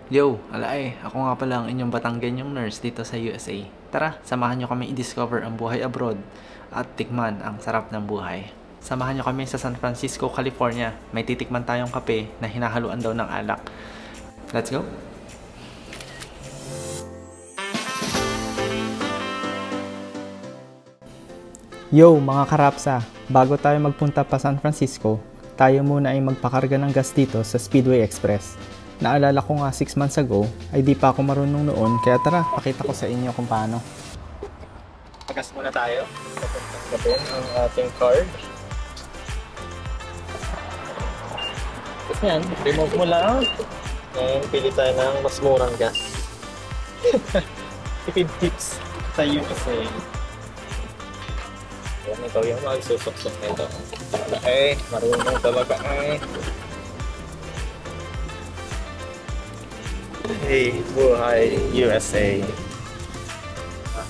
Yo, alay, ako nga pala ang inyong Batanggenyong nurse dito sa USA. Tara, samahan nyo kami i-discover ang buhay abroad at tikman ang sarap ng buhay. Samahan nyo kami sa San Francisco, California. May titikman tayong kape na hinahaluan daw ng alak. Let's go! Yo mga karapsa, bago tayo magpunta pa San Francisco, tayo muna ay magpakarga ng gas dito sa Speedway Express. Naalala ko nga 6 months ago ay di pa ako marunong noon, kaya tara, pakita ko sa inyo kung paano. Pagas muna tayo, papuntang ang ating card. Tapos yan, remove mo lang. And pili tayo ng mas murang gas. Tipid tips sa USA. Yan, ikaw yung magsusok-sok nito. Okay, marunong talaga eh. Hey, buhay USA.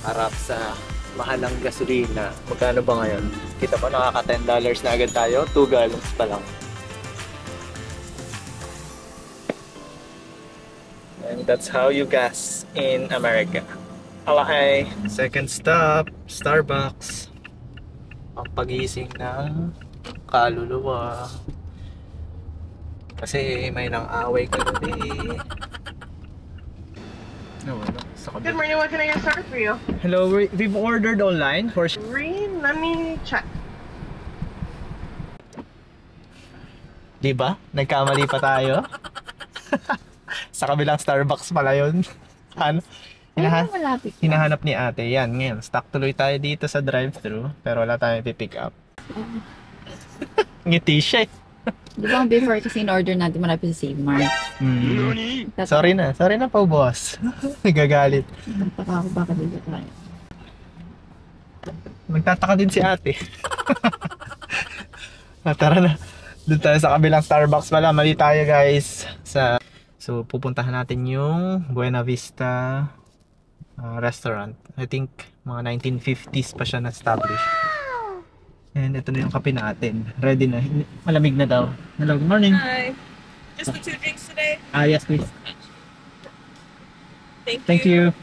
Harap sa mahalang gasolina. Magkano ba ngayon? Kita pa nakaka $10 na agad tayo. 2 gallons pa lang. And that's how you gas in America. Okay. Second stop, Starbucks. Ang pagising ng kaluluwa. Kasi may nang away kagabi. Good morning, what can I get started for you? Hello, we've ordered online for... Green, let me check. Diba? Nagkamali pa tayo. Sa kabilang Starbucks pala yun. Ano? Hinahanap ni ate. Yan, ngayon. Stuck tuloy tayo dito sa drive-thru. Pero wala tayong pipick up. Ngiti siya eh. Di ba before kasi in-order natin malapit sa Save Mart? Sorry na po boss. Nagagalit. Nagtaka ako baka dito tayo. Magtataka din si ate. Tara na. Doon tayo sa kabilang Starbucks pala. Mali tayo guys. So pupuntahan natin yung Buena Vista restaurant. I think mga 1950s pa siya na-establish. And ito na yung kape natin. Ready na. Malamig na daw. Hello, good morning. Hi. Just the 2 drinks today? Yes please. Thank you.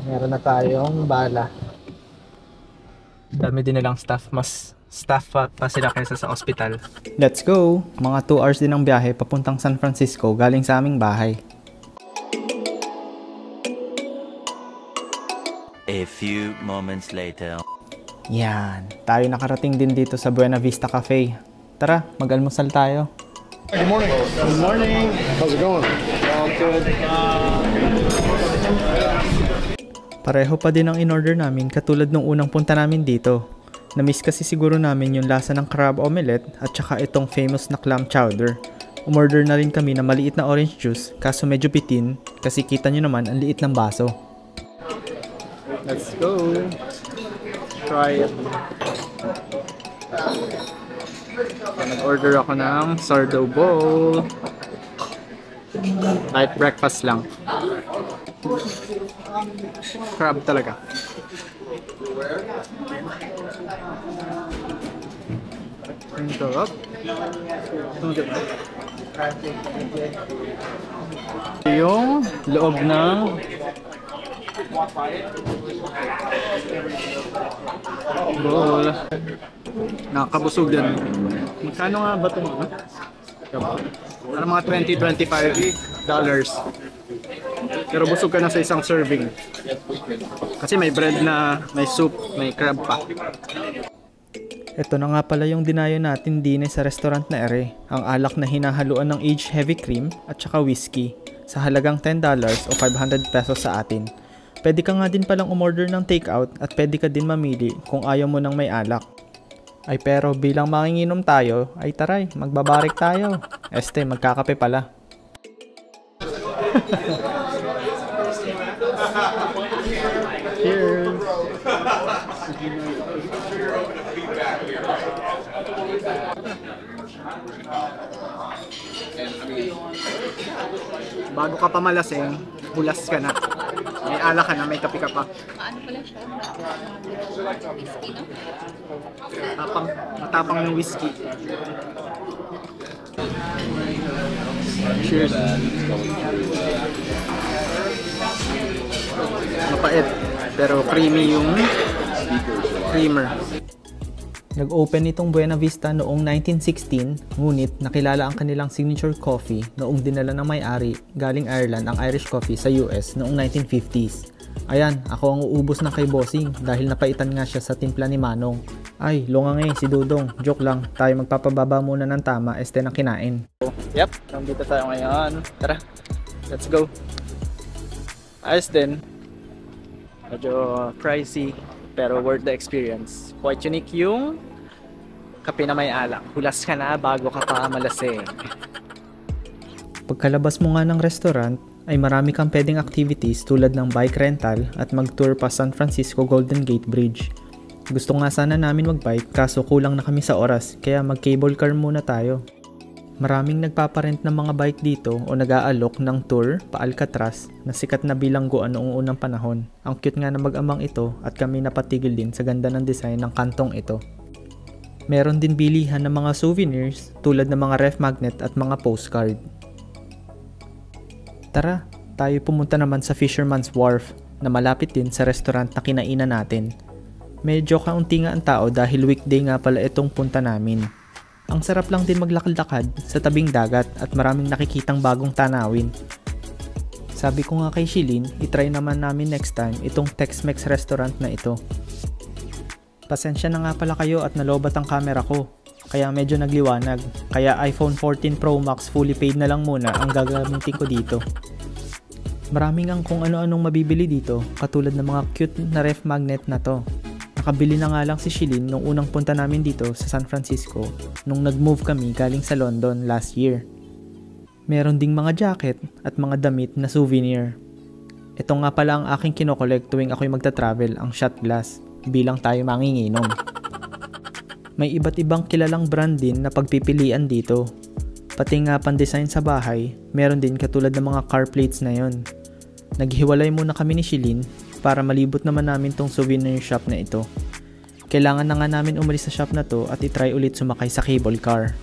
Meron na tayong bala. Dami din nilang staff. Mas staff pa sila kaysa sa ospital. Let's go! Mga 2 hours din ang biyahe papuntang San Francisco galing sa aming bahay. A few moments later. Yan. Tayo nakarating din dito sa Buena Vista Cafe. Tara, mag-almusal tayo. Good morning. Good morning. How's it going? All good. Pareho pa din ang in-order namin katulad nung unang punta namin dito. Na-miss kasi siguro namin yung lasa ng crab omelette at saka itong famous na clam chowder. Umorder na rin kami na maliit na orange juice kaso medyo bitin kasi kita nyo naman ang liit ng baso. Let's go! Try it. Nag-order ako ng sourdough bowl. Light breakfast lang. Crab talaga. Ang sarap. Yung loob ng bowl. Nakakabusog din. Magkano nga ba ito? Para mga $20-25. Pero busog ka na sa isang serving. Kasi may bread na, may soup, may crab pa. Ito na nga pala yung dinayo natin din sa restaurant na ere. Ang alak na hinahaluan ng aged heavy cream at saka whiskey sa halagang $10 o 500 pesos sa atin. Pwede ka nga din palang umorder ng takeout at pwede ka din mamili kung ayaw mo ng may alak. Ay pero bilang manginginom tayo, ay taray, magbabarik tayo. Magkakape pala. Cheers! Bago ka pa malasing, hulas ka na. May ala ka na, may kape ka pa. Ano pala siya? Whiskey, no? Matapang ng whiskey. Cheers. Mapait, pero creamy yung creamer. Nag-open itong Buena Vista noong 1916, ngunit nakilala ang kanilang signature coffee noong dinala ng may-ari galing Ireland ang Irish coffee sa US noong 1950s. Ayan, ako ang uubos na kay Bossing dahil napaitan nga siya sa timpla ni Manong. Ay, lungang si Dudong. Joke lang, tayo magpapababa muna ng tama este ng kinain. Yep, nandito tayo ngayon. Tara, let's go. Ayos din. Medyo pricey, pero worth the experience. Quite unique yung kape na may alak. Hulas ka na bago ka pa malasing. Pagkalabas mo nga ng restaurant, ay marami kang pwedeng activities tulad ng bike rental at mag-tour pa San Francisco Golden Gate Bridge. Gusto nga sana namin mag-bike kaso kulang na kami sa oras kaya mag-cable car muna tayo. Maraming nagpaparent ng mga bike dito o nag-aalok ng tour pa Alcatraz na sikat na bilangguan noong unang panahon. Ang cute nga na mag-amang ito at kami napatigil din sa ganda ng design ng kantong ito. Meron din bilihan ng mga souvenirs tulad ng mga ref magnet at mga postcard. Tara, tayo pumunta naman sa Fisherman's Wharf na malapit din sa restaurant na kinainan natin. Medyo kaunti nga ang tao dahil weekday nga pala itong punta namin. Ang sarap lang din maglakad-lakad sa tabing dagat at maraming nakikitang bagong tanawin. Sabi ko nga kay Shilin, itry naman namin next time itong Tex-Mex restaurant na ito. Pasensya na nga pala kayo at nalobat ang camera ko. Kaya medyo nagliwanag, kaya iPhone 14 Pro Max fully paid na lang muna ang gagamitin ko dito. Maraming ang kung ano-anong mabibili dito, katulad ng mga cute na ref magnet na to. Nakabili na nga lang si Shilin nung unang punta namin dito sa San Francisco nung nag-move kami galing sa London last year. Meron ding mga jacket at mga damit na souvenir. Ito nga pala ang aking kinokollect tuwing ako'y magta-travel, ang shot glass, bilang tayo manginginom. May iba't ibang kilalang brand din na pagpipilian dito. Pati nga pan-design sa bahay, meron din katulad ng mga car plates na yon. Naghiwalay muna kami ni Shilin para malibot naman namin tong souvenir shop na ito. Kailangan na nga namin umalis sa shop na to at itry ulit sumakay sa cable car.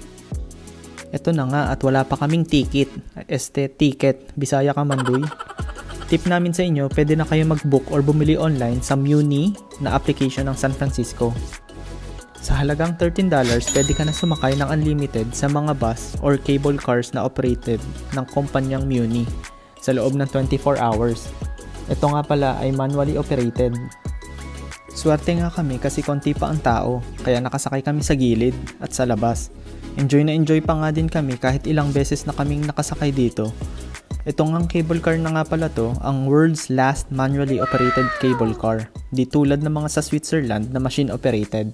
Ito na nga at wala pa kaming ticket. Ticket, Bisaya ka manduy. Tip namin sa inyo, pwede na kayo mag-book or bumili online sa Muni na application ng San Francisco. Sa halagang $13, pwede ka na sumakay ng unlimited sa mga bus or cable cars na operated ng kumpanyang Muni sa loob ng 24 hours. Ito nga pala ay manually operated. Swerte nga kami kasi konti pa ang tao, kaya nakasakay kami sa gilid at sa labas. Enjoy na enjoy pa nga din kami kahit ilang beses na kaming nakasakay dito. Ito ngang cable car na nga pala to, ang world's last manually operated cable car. Di tulad ng mga sa Switzerland na machine operated.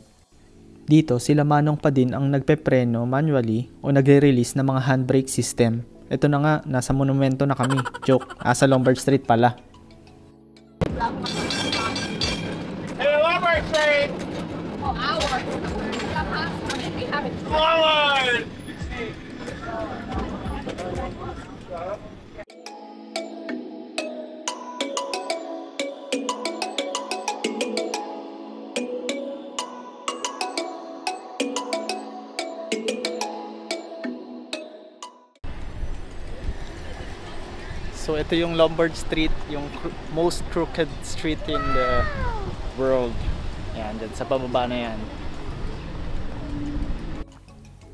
Dito, sila Manong pa din ang nagpepreno manually o nagre-release ng mga handbrake system. Ito na nga, nasa monumento na kami. Joke, sa Lombard Street pala. Hey, Lombard Street! Oh, ours. We have it. Forward! So ito yung Lombard Street, yung most crooked street in the world. Yan, dyan sa pababa na yan.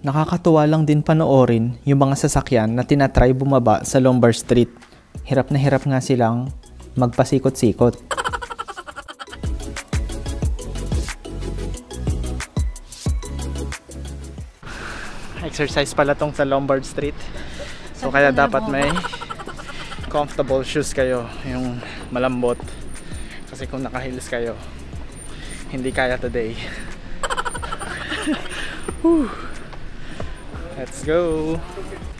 Nakakatuwa lang din panoorin yung mga sasakyan na tinatry bumaba sa Lombard Street. Hirap na hirap nga silang magpasikot-sikot. Exercise pala tong sa Lombard Street. So kaya dapat may comfortable shoes kayo, yung malambot. Kasi kung naka-heels kayo, hindi kaya today. Let's go!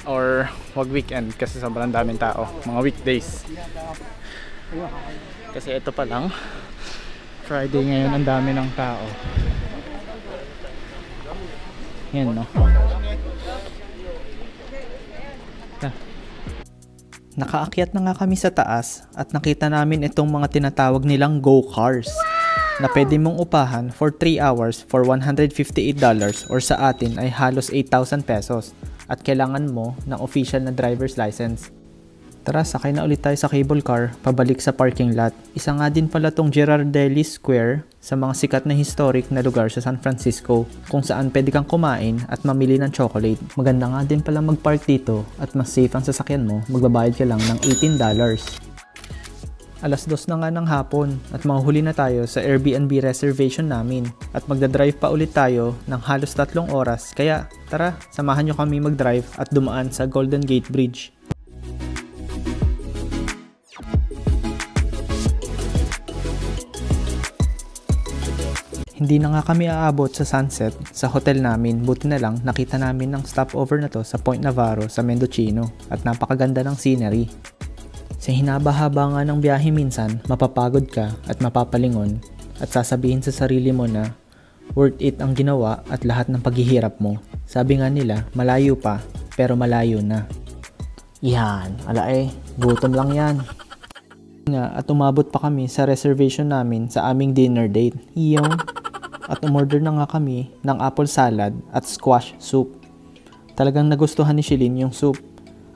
Or wag weekend kasi sobrang daming tao. Mga weekdays. Kasi ito pa lang, Friday ngayon, ang dami ng tao. Yan, no? Nakaakyat na nga kami sa taas at nakita namin itong mga tinatawag nilang go-cars na pwede mong upahan for 3 hours for $158 or sa atin ay halos 8,000 pesos. at kailangan mo ng official na driver's license. Tara, sakay na ulit tayo sa cable car, pabalik sa parking lot. Isa nga din pala tong Girardelli Square sa mga sikat na historic na lugar sa San Francisco kung saan pwede kang kumain at mamili ng chocolate. Maganda nga din pala mag-park dito at mas safe ang sasakyan mo, magbabayad ka lang ng $18. Alas 2 na nga ng hapon at mahuli na tayo sa Airbnb reservation namin at magdadrive pa ulit tayo ng halos 3 oras. Kaya tara, samahan nyo kami mag-drive at dumaan sa Golden Gate Bridge. Hindi na nga kami aabot sa sunset sa hotel namin, buti na lang nakita namin ng stopover na to sa Point Navarro sa Mendocino at napakaganda ng scenery. Sa hinaba-haba nga ng biyahe minsan, mapapagod ka at mapapalingon at sasabihin sa sarili mo na worth it ang ginawa at lahat ng paghihirap mo. Sabi nga nila, malayo pa pero malayo na. Yan, gutom lang yan. At umabot pa kami sa reservation namin sa aming dinner date. At umorder na nga kami ng apple salad at squash soup. Talagang nagustuhan ni Shilin yung soup.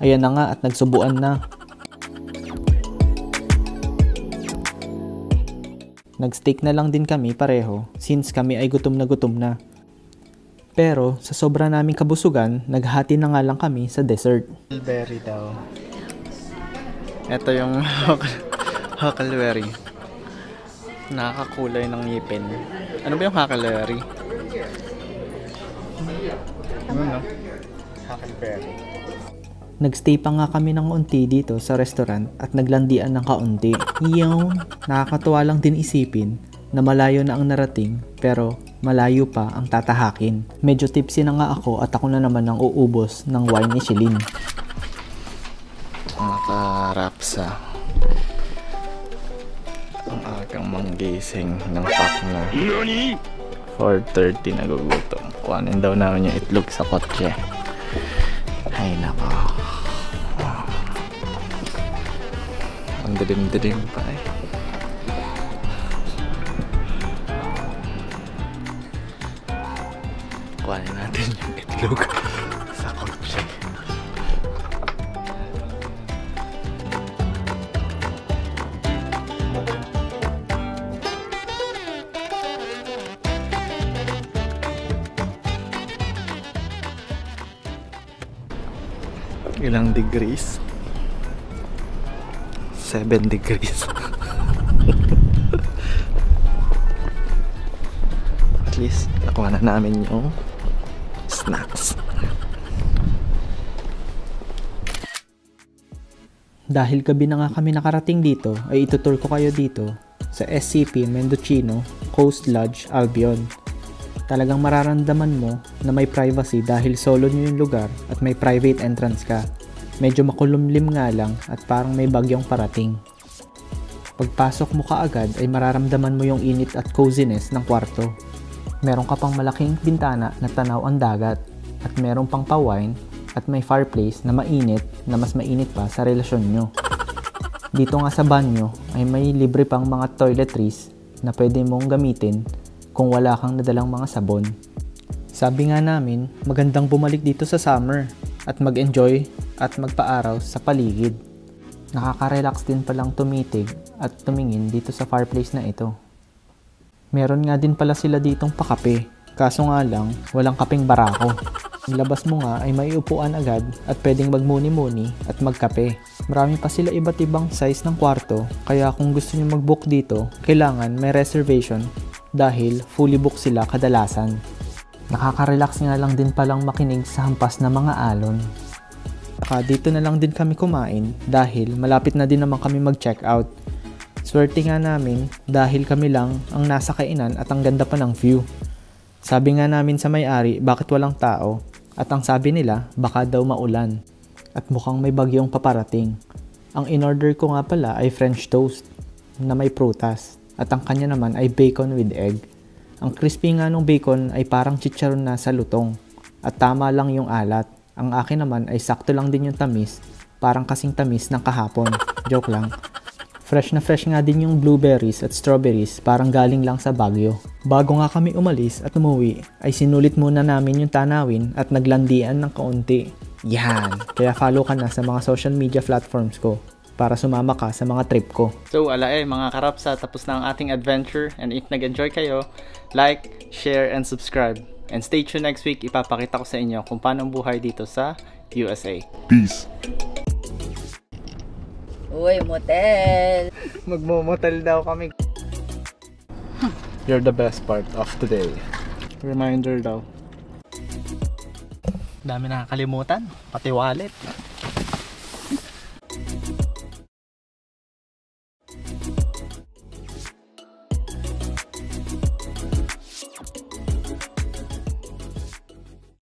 Ayan na nga at nagsubuan na. Nag-steak na lang din kami pareho since kami ay gutom na. Pero sa sobra naming kabusugan, naghati na nga lang kami sa dessert. Huckleberry daw. Ito yung huckleberry. Nakakakulay ng ngipin. Ano ba yung huckleberry? Huckleberry. Nagstay pa nga kami ng unti dito sa restaurant at naglandian ng kaunti. Nakakatuwa lang din isipin na malayo na ang narating pero malayo pa ang tatahakin. Medyo tipsy na nga ako at ako na naman ang uubos ng wine ni Shilin. Nakarapsa. Ang agang manggising ng pack na 4:30 nagugutom. Kuhanin daw namin yung itlog sa kotse. Ay nako. Ang dilim-dilim pa eh. Kuhanin natin yung itlog sa kotse. Ilang degrees? 7 degrees. At least nakuha na namin yung snacks. Dahil gabi na nga kami nakarating dito, ay itutur ko kayo dito sa SCP Mendocino Coast Lodge, Albion. Talagang mararamdaman mo na may privacy dahil solo nyo yung lugar at may private entrance ka. Medyo makulumlim nga lang at parang may bagyong parating. Pagpasok mo kaagad ay mararamdaman mo yung init at coziness ng kwarto. Meron ka pang malaking bintana na tanaw ang dagat at meron pang pa-wine at may fireplace na mainit na mas mainit pa sa relasyon nyo. Dito nga sa banyo ay may libre pang mga toiletries na pwede mong gamitin kung wala kang nadalang mga sabon. Sabi nga namin, magandang bumalik dito sa summer at mag-enjoy at magpa-araw sa paligid. Nakaka-relax din palang tumitig at tumingin dito sa fireplace na ito. Meron nga din pala sila ditong pakape, kaso nga lang walang kapeng barako. Ilabas mo nga ay may upuan agad at pwedeng magmuni-muni at magkape. Marami pa sila iba't ibang size ng kwarto, kaya kung gusto nyo mag-book dito, kailangan may reservation dahil fully book sila kadalasan. Nakaka-relax nga lang din palang makinig sa hampas na mga alon. Saka dito na lang din kami kumain dahil malapit na din naman kami mag-check out. Swerte nga namin dahil kami lang ang nasa kainan at ang ganda pa ng view. Sabi nga namin sa may-ari bakit walang tao at ang sabi nila baka daw maulan at mukhang may bagyong paparating. Ang in-order ko nga pala ay French toast na may prutas at ang kanya naman ay bacon with egg. Ang crispy nga nung bacon ay parang chicharon na sa lutong at tama lang yung alat. Ang akin naman ay sakto lang din yung tamis, parang kasing tamis ng kahapon. Joke lang. Fresh na fresh nga din yung blueberries at strawberries, parang galing lang sa Baguio. Bago nga kami umalis at umuwi, ay sinulit muna namin yung tanawin at naglandian ng kaunti. Yan. Kaya follow ka na sa mga social media platforms ko para sumama ka sa mga trip ko. So, mga karapsa, tapos na ang ating adventure. And if nag-enjoy kayo, like, share, and subscribe. And stay tuned next week. Ipapakita ko sa inyo kung paano ang buhay dito sa USA. Peace. Uy, motel. Magmo-motel daw kami. You're the best part of today. Reminder daw. Dami nakakalimutan. Pati wallet.